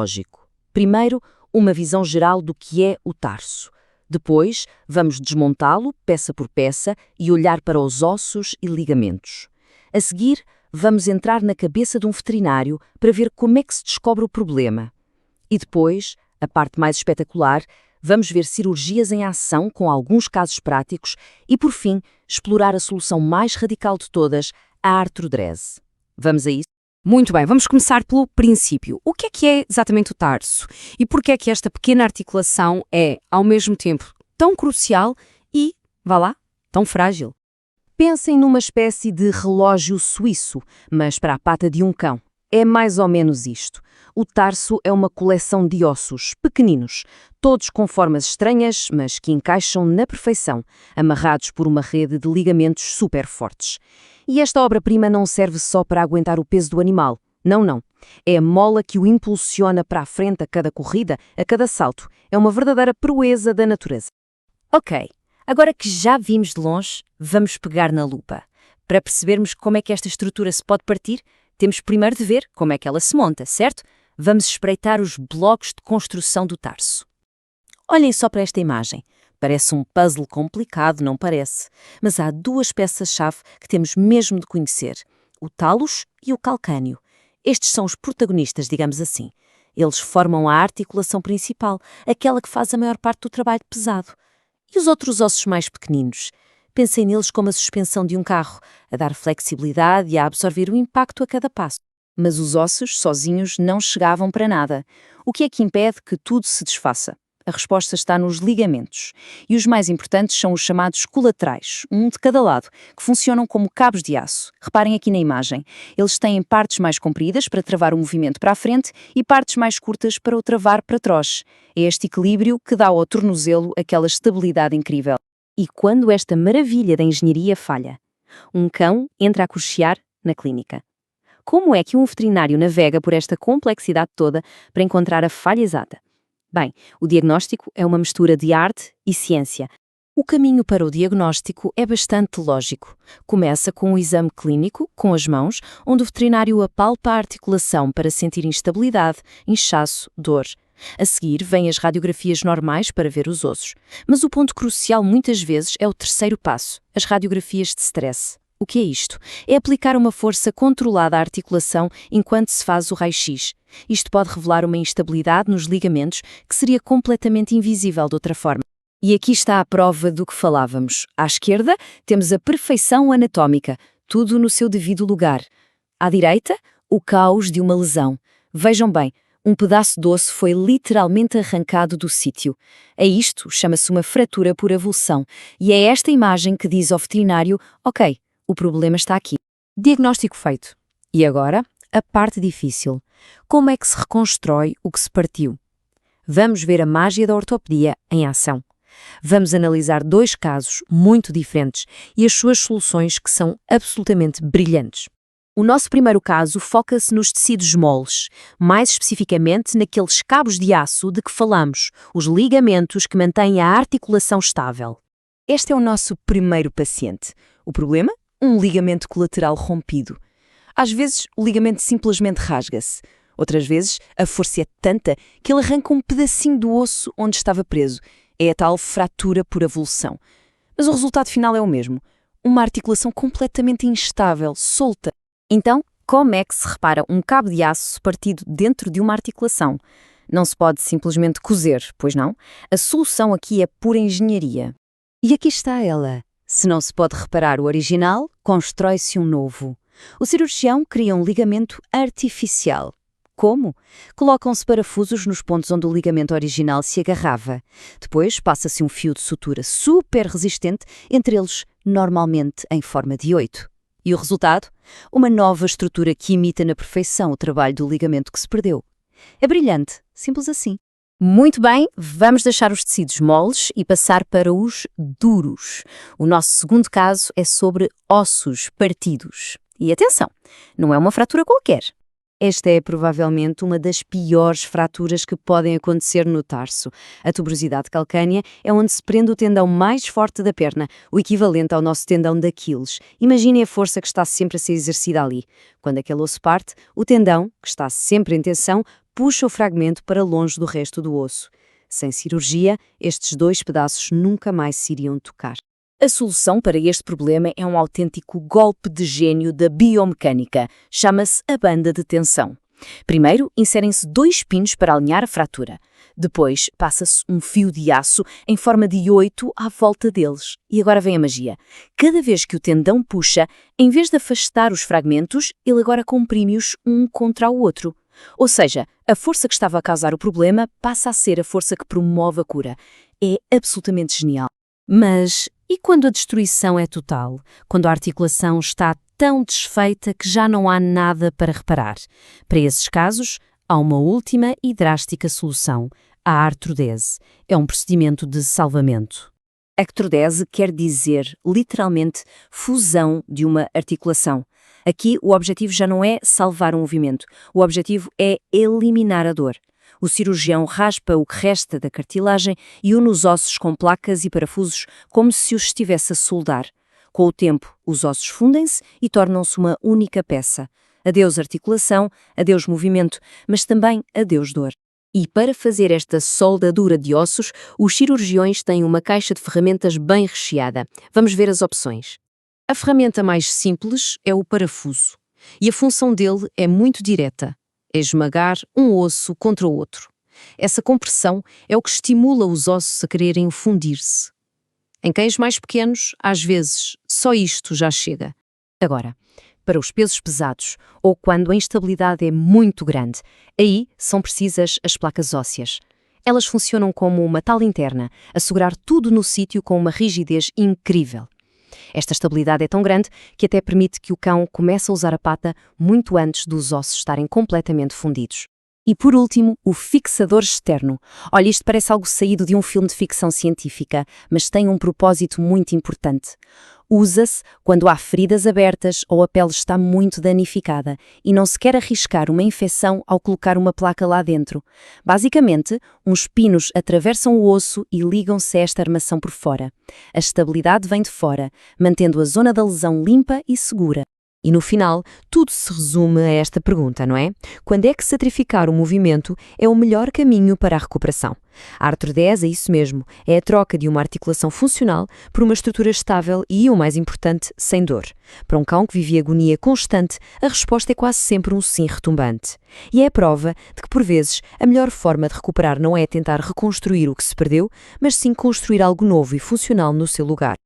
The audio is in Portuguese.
lógico. Primeiro, uma visão geral do que é o tarso. Depois, vamos desmontá-lo, peça por peça, e olhar para os ossos e ligamentos. A seguir, vamos entrar na cabeça de um veterinário para ver como é que se descobre o problema. E depois, a parte mais espetacular, vamos ver cirurgias em ação com alguns casos práticos e, por fim, explorar a solução mais radical de todas, a artrodrese. Vamos a isso? Muito bem, vamos começar pelo princípio. O que é exatamente o tarso? E por que é que esta pequena articulação é, ao mesmo tempo, tão crucial e, vá lá, tão frágil? Pensem numa espécie de relógio suíço, mas para a pata de um cão. É mais ou menos isto. O tarso é uma coleção de ossos pequeninos, todos com formas estranhas, mas que encaixam na perfeição, amarrados por uma rede de ligamentos super fortes. E esta obra-prima não serve só para aguentar o peso do animal. Não, não. É a mola que o impulsiona para a frente a cada corrida, a cada salto. É uma verdadeira proeza da natureza. Ok, agora que já vimos de longe, vamos pegar na lupa. Para percebermos como é que esta estrutura se pode partir, temos primeiro de ver como é que ela se monta, certo? Vamos espreitar os blocos de construção do tarso. Olhem só para esta imagem. Parece um puzzle complicado, não parece? Mas há duas peças-chave que temos mesmo de conhecer: o talos e o calcâneo. Estes são os protagonistas, digamos assim. Eles formam a articulação principal, aquela que faz a maior parte do trabalho pesado. E os outros ossos mais pequeninos? Pensem neles como a suspensão de um carro, a dar flexibilidade e a absorver o impacto a cada passo. Mas os ossos, sozinhos, não chegavam para nada. O que é que impede que tudo se desfaça? A resposta está nos ligamentos. E os mais importantes são os chamados colaterais, um de cada lado, que funcionam como cabos de aço. Reparem aqui na imagem. Eles têm partes mais compridas para travar o movimento para a frente e partes mais curtas para o travar para trás. É este equilíbrio que dá ao tornozelo aquela estabilidade incrível. E quando esta maravilha da engenharia falha? Um cão entra a cochear na clínica. Como é que um veterinário navega por esta complexidade toda para encontrar a falha exata? Bem, o diagnóstico é uma mistura de arte e ciência. O caminho para o diagnóstico é bastante lógico. Começa com um exame clínico, com as mãos, onde o veterinário apalpa a articulação para sentir instabilidade, inchaço, dor. A seguir, vêm as radiografias normais para ver os ossos. Mas o ponto crucial muitas vezes é o terceiro passo, as radiografias de stress. O que é isto? É aplicar uma força controlada à articulação enquanto se faz o raio-x. Isto pode revelar uma instabilidade nos ligamentos que seria completamente invisível de outra forma. E aqui está a prova do que falávamos. À esquerda, temos a perfeição anatómica, tudo no seu devido lugar. À direita, o caos de uma lesão. Vejam bem, um pedaço de osso foi literalmente arrancado do sítio. A isto chama-se uma fratura por avulsão. E é esta imagem que diz ao veterinário: ok, o problema está aqui. Diagnóstico feito. E agora, a parte difícil. Como é que se reconstrói o que se partiu? Vamos ver a mágia da ortopedia em ação. Vamos analisar dois casos muito diferentes e as suas soluções que são absolutamente brilhantes. O nosso primeiro caso foca-se nos tecidos moles, mais especificamente naqueles cabos de aço de que falamos, os ligamentos que mantêm a articulação estável. Este é o nosso primeiro paciente. O problema? Um ligamento colateral rompido. Às vezes, o ligamento simplesmente rasga-se. Outras vezes, a força é tanta que ele arranca um pedacinho do osso onde estava preso. É a tal fratura por avulsão. Mas o resultado final é o mesmo. Uma articulação completamente instável, solta. Então, como é que se repara um cabo de aço partido dentro de uma articulação? Não se pode simplesmente cozer, pois não? A solução aqui é pura engenharia. E aqui está ela. Se não se pode reparar o original, constrói-se um novo. O cirurgião cria um ligamento artificial. Como? Colocam-se parafusos nos pontos onde o ligamento original se agarrava. Depois passa-se um fio de sutura super resistente, entre eles normalmente em forma de 8. E o resultado? Uma nova estrutura que imita na perfeição o trabalho do ligamento que se perdeu. É brilhante, simples assim. Muito bem, vamos deixar os tecidos moles e passar para os duros. O nosso segundo caso é sobre ossos partidos. E atenção, não é uma fratura qualquer. Esta é provavelmente uma das piores fraturas que podem acontecer no tarso. A tuberosidade calcânea é onde se prende o tendão mais forte da perna, o equivalente ao nosso tendão de Aquiles. Imaginem a força que está sempre a ser exercida ali. Quando aquele osso parte, o tendão, que está sempre em tensão, puxa o fragmento para longe do resto do osso. Sem cirurgia, estes dois pedaços nunca mais se iriam tocar. A solução para este problema é um autêntico golpe de gênio da biomecânica. Chama-se a banda de tensão. Primeiro, inserem-se 2 pinos para alinhar a fratura. Depois, passa-se um fio de aço em forma de 8 à volta deles. E agora vem a magia. Cada vez que o tendão puxa, em vez de afastar os fragmentos, ele agora comprime-os um contra o outro. Ou seja, a força que estava a causar o problema passa a ser a força que promove a cura. É absolutamente genial. Mas e quando a destruição é total? Quando a articulação está tão desfeita que já não há nada para reparar? Para esses casos, há uma última e drástica solução: a artrodese. É um procedimento de salvamento. Artrodese quer dizer, literalmente, fusão de uma articulação. Aqui, o objetivo já não é salvar o movimento. O objetivo é eliminar a dor. O cirurgião raspa o que resta da cartilagem e une os ossos com placas e parafusos como se os estivesse a soldar. Com o tempo, os ossos fundem-se e tornam-se uma única peça. Adeus articulação, adeus movimento, mas também adeus dor. E para fazer esta soldadura de ossos, os cirurgiões têm uma caixa de ferramentas bem recheada. Vamos ver as opções. A ferramenta mais simples é o parafuso. E a função dele é muito direta. É esmagar um osso contra o outro. Essa compressão é o que estimula os ossos a quererem fundir-se. Em cães mais pequenos, às vezes, só isto já chega. Agora, para os pesos pesados, ou quando a instabilidade é muito grande, aí são precisas as placas ósseas. Elas funcionam como uma tal interna, a segurar tudo no sítio com uma rigidez incrível. Esta estabilidade é tão grande que até permite que o cão comece a usar a pata muito antes dos ossos estarem completamente fundidos. E por último, o fixador externo. Olha, isto parece algo saído de um filme de ficção científica, mas tem um propósito muito importante. Usa-se quando há feridas abertas ou a pele está muito danificada e não se quer arriscar uma infecção ao colocar uma placa lá dentro. Basicamente, uns pinos atravessam o osso e ligam-se a esta armação por fora. A estabilidade vem de fora, mantendo a zona da lesão limpa e segura. E no final, tudo se resume a esta pergunta, não é? Quando é que sacrificar o movimento é o melhor caminho para a recuperação? A artrodese é isso mesmo, é a troca de uma articulação funcional por uma estrutura estável e, o mais importante, sem dor. Para um cão que vive agonia constante, a resposta é quase sempre um sim retumbante. E é a prova de que, por vezes, a melhor forma de recuperar não é tentar reconstruir o que se perdeu, mas sim construir algo novo e funcional no seu lugar.